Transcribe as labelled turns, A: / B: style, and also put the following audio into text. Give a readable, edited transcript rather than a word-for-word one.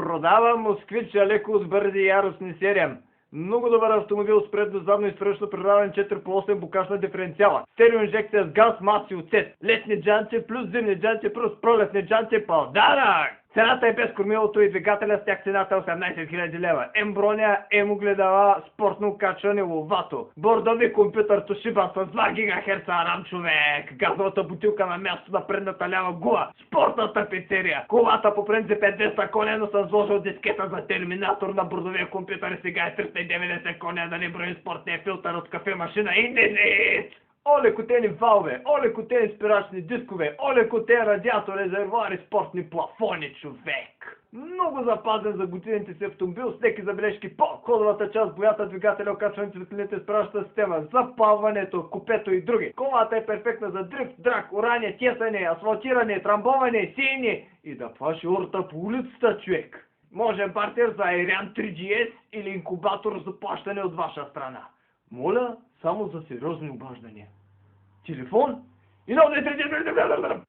A: Продава москвич леко с бързи и яростни 7. Много добър автомобил с предно, задно и страшно предаване 4x8 букашна диференциала. Стереоинжекция с газ, маси от сет. Летни джанти плюс зимни джанти плюс пролетни джанти подарък! Цената е без кормилото и двигателя с тях цената 18 000 лева. М-броня, М-огледала, спортно качване, ловато. Бордови компютър Toshiba с 2 ГГц RAM, човек. Газовата бутилка на място на предната лява гула. Спортната пицерия. Колата по принцип е 200 коня, но съм сложил дискета за терминатор на бордовия компютър и сега е 390 коня, да не броим спортния филтър от кафе-машина. Индезит! Олекотени валове, олекотени спирачни дискове, олекотени радиатори, резервуари, спортни плафони, човек. Много запазен за годините си автомобил с леки забележки по ходовата част, боята, двигателя, окачването, светлините, спирачната система, запалването, купето и други. Колата е перфектна за дрифт, драк, орание, тесане, асфалтиране, трамбоване, сеяне и да плаши урта по улицата, човек. Можем партнер за Ariane 3GS или инкубатор за плащане от ваша страна. Моля, само за сериозни обаждания. Телефон и 1, 2, 3, 4...